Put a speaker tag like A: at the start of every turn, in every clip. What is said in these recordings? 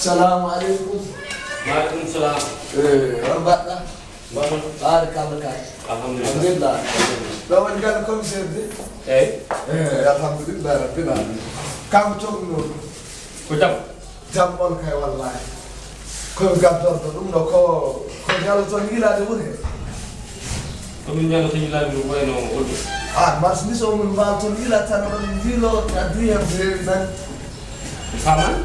A: السلام عليكم.
B: وعليكم السلام.
A: ربطنا.
B: بارك
A: بارك الله.
B: الحمد
A: الحمد
B: لله.
A: لله. لو ان قال لكم سيدي.
B: ايه
A: الحمد لله رب العالمين. كم تقولون؟
B: كتب.
A: جمال كاي والله. كم قدر تقولون كو يالو تنيلا دونه.
B: كم يالو تنيلا دونه وينو ولد.
A: مارس نيسو من بال تنيلا تنون فيلو تدري بين.
B: كمان؟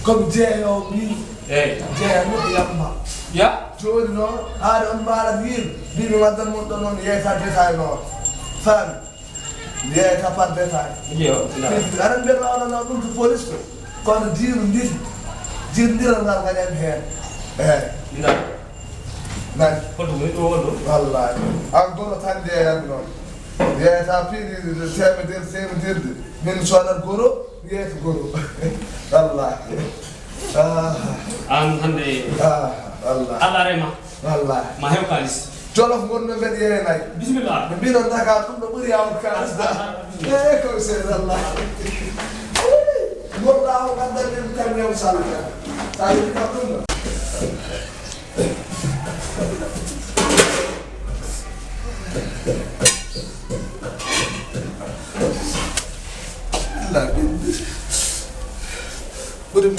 A: كم جايو مين؟
B: ايه
A: جايو يامما.
B: يا
A: جود نو on baala wiir mbiɓe waddan mon ɗo noon yeyta détail noon faami yeyta par détail aɗa mbiyata onano ɗum to police ko kono diiru ndiri dirdiral ngal gañani heen eyi nani wallahi an goro tan jeeyami noon yeyta piiɗi temederde min sodat goro yeyta goro wallahi
B: an hande
A: والله
B: الله رحمه
A: والله
B: ما هي كاليس
A: جولف غون من يناي
B: بسم الله
A: بينا داكا دم بري او كاس دا ايه كو سيد الله والله قد من كان يوم سالك تاي كابون لا بدي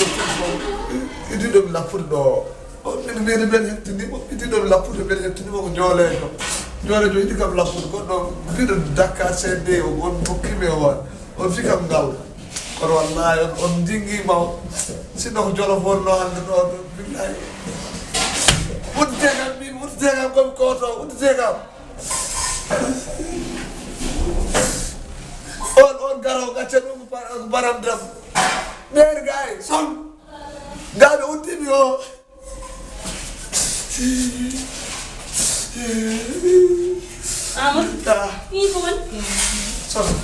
A: بدي دم لا فودو min mbiɗa ɓen hettindimo itiɗo mi lappude ɓen hettindimo ko ñoole ko ñoole jo yiɗi kam lappude goɗɗo mbiɗo dakka cd o on hokkimi o on fi kam ngal kono wallahi on jinguima o sinno ko jolof wonno hande ɗo billahi uddite kam min uddite kam komi koto uddite kam on garo gacce ɗum baram dam ɓeer gay son gaɓe uddimi o
C: Amadou. Ii ko woni.
A: Sono.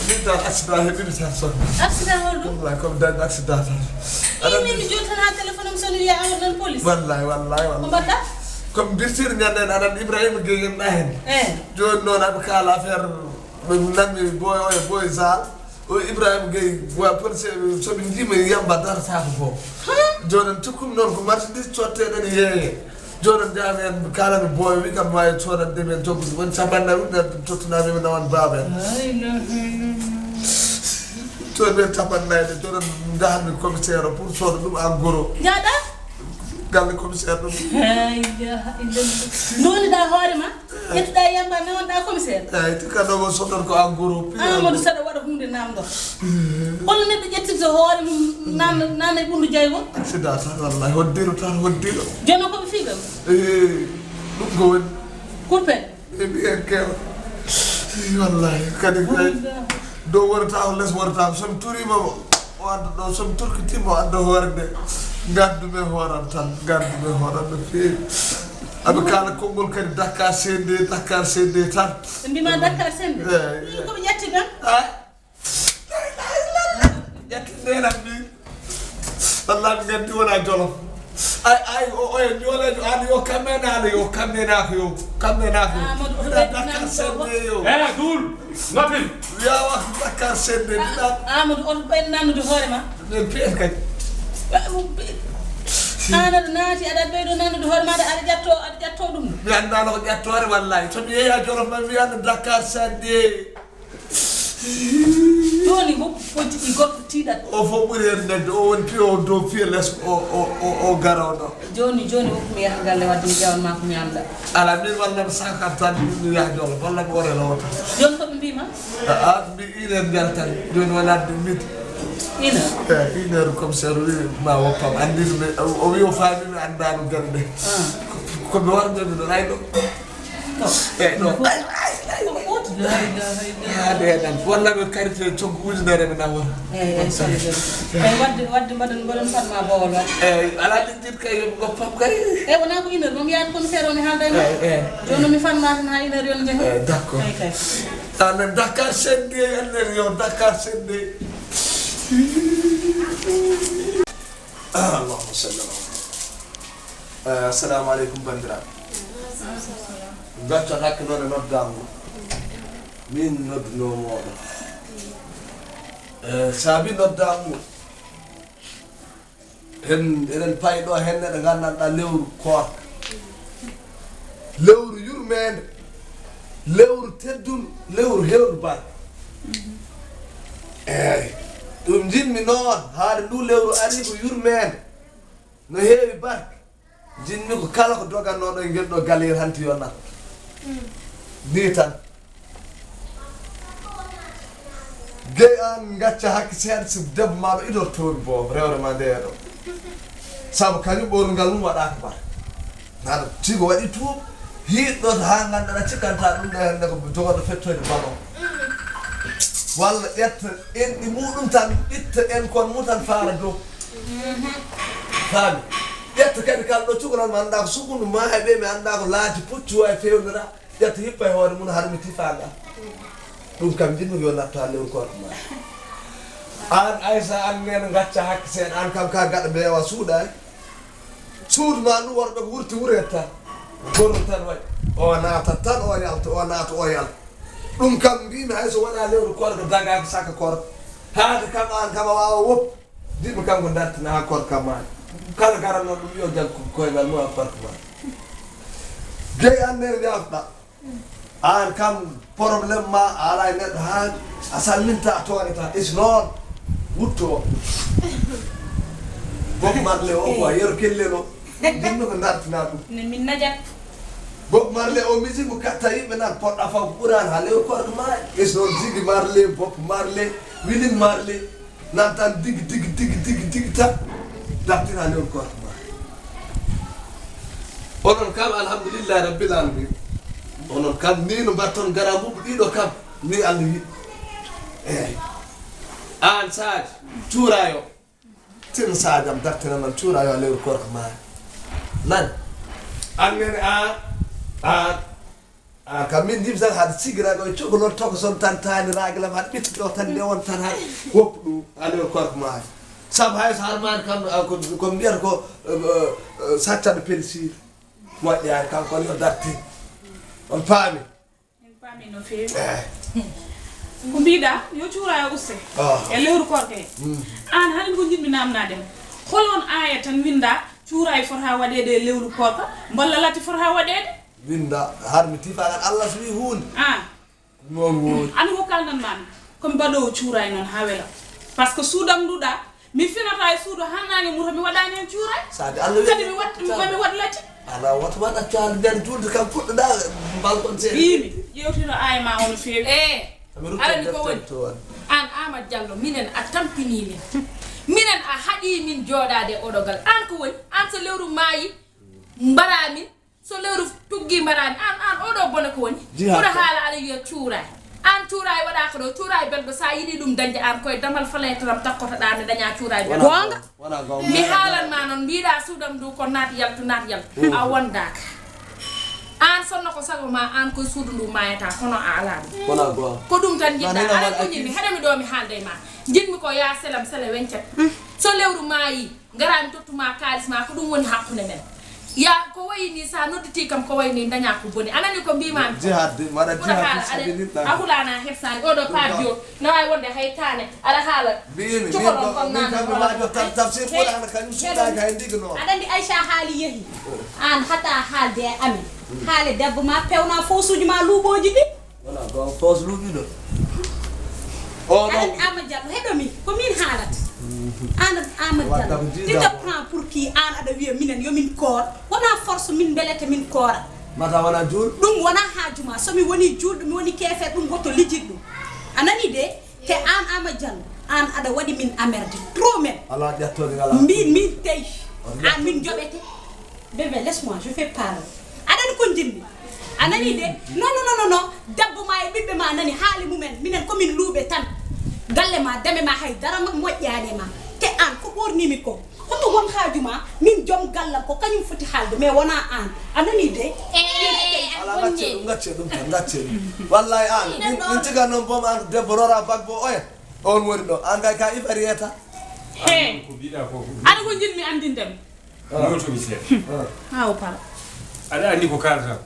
A: Min dal accident heɓini tan son.
C: Accident holɗum?
A: Wallahi comme dañɗo accident tan.
C: Min mi joni tan ha téléphone am soni wiya Amadou nan police.
A: Wallahi wallahi
C: Ko
A: wallahi.
C: mbaɗɗa?
A: Comme dirtiri ñanden aɗan Ibrahima Gueye en ɗa hen. Joni noon aɓe kaala affaire ɓe nanmi boy Zal. O Ibrahima Gueye wa police soɓe jiima yamba daratako fof. Joni en tukkumi noon ko marchandise cotteɗen yeeye. Joni jaami en kalami boy wi kam wawi sodande men joggude woni capanɗe ɗum tottunami mi nawan baba en joni ɓen capannayde joni jahanmi commissaire o pour sooda ɗum en gros
C: jaaɗa
A: galle commissaire ɗum
C: noniɗa hoorema ƴettuɗa yamba nawonɗa commissaire
A: eyyi tikkanɗomo sodon ko en gros
C: Amadou saɗa waɗa hunde namdor holno neɗɗo ƴettirta hoore mum nanna e ɓundu jaygo
A: accident tan wallahi hoddiɗo tan hoddiɗo
C: joni koɓe fiigam
A: ɗum ko woni
C: kurpen
A: e mbiyen kewa wallahi kadi dow wonata ko less wonata ko somi turimamo o anda ɗo somi turkitima o anda hoore nde gaddume hooram tan gaddume hooram no feewi aɓe kala konngol kadi Dakar sende tan
C: ɓe mbima Dakar sende koɓe ƴatti ɓen
A: ƴettindenan min wallahi mi gandi wona jolof ay oye ñoolejo an yo kammenano yo kammenako yo Dakar sende yo
B: دول نبل
A: wiyawa ko Dakar sende ɗiɗa
C: Amadou on ɓen nannude hoorema
A: min piyen kadi
C: an aɗa naati aɗa ɓeydo nannude hoore maɗa aɗa ƴatto ɗum
A: mi andano ko ƴettore wallahi somi yeeya jolof ma wiyano Dakar sende
C: joni hokku jiɗɗi goɗɗo tiiɗat
A: o fof ɓuuri hen nedde o woni piyo dow piyo less o garoɗo
C: joni hokkumi yaha galle wadde mi ƴewanma ko ñamɗa
A: ala min wallamo 50 tan mi yaha jolof walla mi orelo wota
C: joni koɓe mbima
A: mbi 1 heure mbiyata tan joni wonade midi
C: 1 heure
A: eyi 1 heure commissaire wi ma woppam andidmi o wi o faamimi andano galle ɗe komi warnomi ɗon ayɗo eyyi ɗo haade heɗan walla ɓe karite coggu ujunere mi nawata
C: eyi wadde mbaɗon fatma bowol wadde
A: eyyi ala ɗiɗɗiɗ kay yomi goppam kay
C: eyi wona ko 1 heure momi yaade commissaire o mi haalda e ma joni mi fanma tan ha 1 heure yon jeeho
A: eyyi d' accord
C: eyi kay
A: anen Dakar sende anen yo Dakar sende allahumma salli ala assalamu aleykum bandiraɓe gaccat hakkilode noddango min noddunomoɗo saabi noddango enen payi ɗo hen neɗɗo gandanɗa lewru koorka lewru yurmede lewru teddun lewru hewdu barke eyyi ɗum jinmi noon haade ndu lewru ari ko yurmede no heewi barke jinmi ko kala ko dogannoɗo e ngel ɗo galir hanti yo nat ni tan gay an gacca hakke seeɗa so debbo maɗo idortomi boobo rewre ma ndeya ɗo saabu kañum ɓorngal mum waɗaka barke aɗa sigo waɗi tuub hiiɗɗo ha ganduɗa cikkanta ɗum ɗo henne ko jogoɗo fettoyde ballon walla ƴetta enɗi muɗum tan itta en kon mum tan faara dow faami ƴetta kadi kala ɗo cukalal mi annda ko sukundu ma e ɓe mi annda ko laati puccu e fewnira ƴetta hippa e hoore mum haɗa mi tifaga ɗum kam jinmi ko yo natto ha lewru korko ma an aysa an nene gacca hakke seeɗa an kam ka gaɗa mbeewa suuɗani suudu ma ɗum worɓe ko wurti wuret tan gorno tan waɗi o naata tan o yalta o naata o yalta ɗum kam mbimi hayso wona lewru korko dagaki saka korko haade kam an kam a wawa woppu jiɗmi kam ko dartina ha korka ma kala garanno ɗum yo jag koyngal mum a korka ma gueyi an nene jafɗa an kam probléme ma a ala e neɗɗo ha a salminta a tooneta is noon wutto Bob Marley o ko yero kellelo jinno ko dartina ɗum
C: ne min najat
A: Bob Marley o musique mo katta yimɓe nan poɗɗa faw ko ɓuran ha lewru korko ma is noon Ziggy Marley Bob Marley Willie Marley nan tan digi tan dartina lewru korko ma onon kam alhamdulillahi rabbil alamin onon kam ni no mbatton gara mbuɓe ɗiɗo kam ni Allah yiɗi eyyi an Sadio cuurayo tin Sadiam dartina man cuurayo lewru korko ma nani an nene an kam min jimi tan haɗa sigiraɗo e cukalol toko son tan tani raguelam haɗa ɓittuɗo tan nde on tan haɗa woppu ɗum ha lewru korko ma saabu hay so harmani kam ko mbiyata ko saccaɗo pélicir moƴƴani kanko on yo darti on paami
C: en paami no feewi ko mbiɗa yo cuurayo uste e lewru korko he an haɗen ko jiɗmi namnadema holon aya tan winda cuurayo fota ha waɗede e lewru korko mballa latti fota ha waɗede
A: winda har mi tifagal Allah so wi hunde
C: an
A: noon woodi
C: andi ko kalnan mami komi mbaɗowo cuuray noon ha weela par ce que suudam nduɗa mi finata e suudu hannani muto mi waɗani hen cuuray
A: sade Allah
C: kadi mi waɗ latti
A: ala wata waɗa caali nden julde kam puɗɗoɗa balkon seeɗa
C: yimi ƴewtino aya ma ono feewi
D: alani ko woni an Amadou Diallo minen a tampini min minen a haɗi min jooɗade oɗogal an ko woni an so lewru maayi mbaramin so lewru tuggi mbarami an oɗo bone ko woni ɓuura haala aɗa wiya cuuray an cuuray waɗa ko ɗo cuuray belɗo sa yiɗi ɗum dañde an koye damal falaytaram takkotoɗa nde daña cuuray belɗo gonga mi haalanma noon mbiɗa suudam ndu ko naat yaltu a wondaka an sonno ko sago ma an koye suudu ndu mayata kono a ala ɗum ko ɗum tan jiɗɗa aɗa ko jinmi haɗami ɗo mi haalde ma jinmi ko ya selam sele wencet so lewru mayi garami tottuma kalis ma ko ɗum woni hakkude men ya ko wayni sa nodditi kam ko wayni daña ko boni anani ko mbimami
A: jihadde maɗa jihadde
D: a hulana hersani oɗo padio no wawi wonde haytane aɗa haala
A: mbimi kamɓe majo tafsir ɓurana kañum suɗaki hay ndiga noon
E: aɗa andi Aïcha haali yeehi an hata haalde e amen haale debbo ma pewna fosuji ma luuɓoji ɗi
A: wona gon fos luuɓiɗo o
E: aɗa Amadou Diallo heɗomi ko min haalata an Amadou Diallo tu te prends pour qui an aɗa wiya minen yomin koor wona force min belete min koora
A: mata wona juulɗo
E: ɗum wona haajuma somi woni juulɗo mi woni keefe ɗum goto lijjiɗ ɗum anani de te an Amadou Diallo an aɗa waɗi min amerde trop même
A: ala ƴettode ngala
E: min tawi an min joɓete bébé laisse-moi je fais parler aɗani ko jinmi anani de non debbo ma e ɓiɓɓe ma nani haali mumen minen komin luuɓe tan galle ma dame ma hay dara moƴƴani ma te an ko ɓornimi ko hoto won haaju ma min joom gallam ko kañum foti haalde mais wona an anani de
A: ala gacce ɗum tan gacce ɗum wallahi an min tiga noon boom an debbo rora bagbo oya on woni ɗo an kay ka ifari yeta
C: he
B: ko mbiɗa ko
C: aɗa ko jinmi andindemi
B: notomi seeɗa
C: ha o pala
B: aɗa andi ko kalata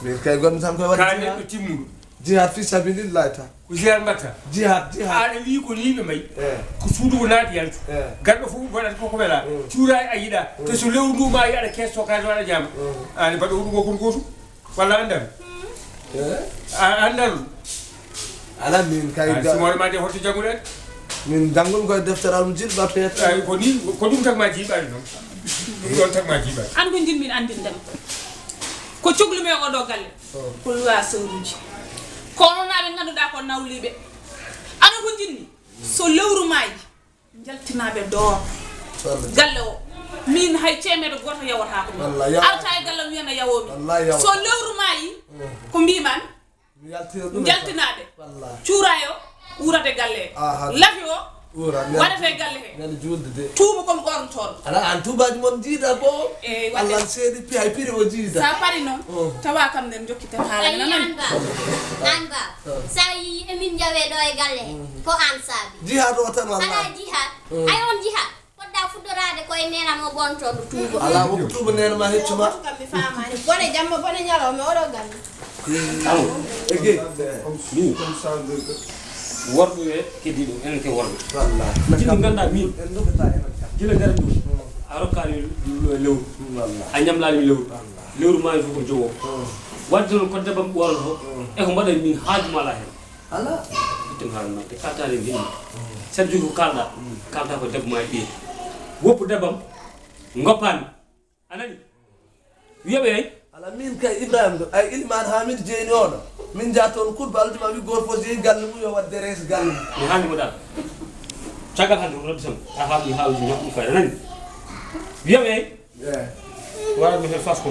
A: min kay gonmi tan koye
B: ka
A: waɗi
B: neɗɗo timmuɗo
A: jihad fi sabilillahi ta
F: usiar mbatta
A: jihad
F: aɗa wi ko liɓe may ko suudu ko naati yaltu garɗo fof waɗata koko wela cuuray a yiɗa te so lewru ndu ma yiɗa kees stockage waɗa ñaama ani mbaɗa huɗum o kon gootum walla andan andan
A: ala min kay
F: simore ma de holto jagguɗen
A: min jangol koye defteral mo jiɗɗa peet
F: ay ko ni ko ɗum tagma jiiɓani noon ɗum ɗon tagma jiiɓani
C: an ko jinmin andindem ko coglume oɗo galle ko luwa sawruji kono naɓe ganduɗa ko nawliɓe ana ko jinmi so lewru maaji jaltinaɓe door galle o min hay cemeɗo goto yawata ko min arta e galle wiyana yawomi so lewru maayi ko mbiman jaltinaɓe cuurayo urate galle lafi o waɗate galle he tuuba komi ɓornotoɗo
A: ala an tuubaji mon jiiɗa bo allah seedi pi hay piri o jiida
C: sa pari noon tawa kam nden jokkiten haala
G: nan ba sa yi emin jawe ɗo e galle ko an saabi
A: jihad o tan walla
G: ala jihad ay on jihad poɗɗa fuddorade koye nena mo bontoɗo tuuba
A: ala woko tuuba nena ma heccuma
G: kamɓe famani bone jamma bone ñalawma oɗo galle
B: min worɓe ɓe keddi ɗum enen ke worɓe jinno ganduɗa min gila gara ɗum a rokkani lewru a ñamlani lewru lewru mani fof ko jogo wadde noon ko debam ɓoroto e ko mbaɗani min haajumala hen
A: ala
B: ɗum haalno te kaltade e guinni saɗa jogui ko kalɗa kalta ko debbo ma e ɓiye woppu debam goppani anani wiyaɓe ay
A: ala min kay ibrahima ɗo ay ilman hamid jeeni oɗo min jaa toon kurba alduma wi goto fof jeeyi galle mum yo wadde rees galle mum
B: mi haalnimo ɗa caggal hande rabbi sam a haalni haaluji ñakɗum fayda nani wiyaɓe ay waɗatmi hen fasko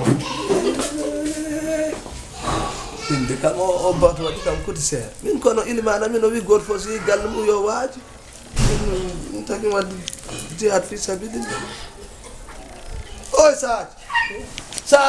A: inde kam o bato waɗi kam koti seeɗa min kono ilman amin o wi goto fof so yeehi galle mum yo waaji min tagi wadde jihad fi sabilillah oy saji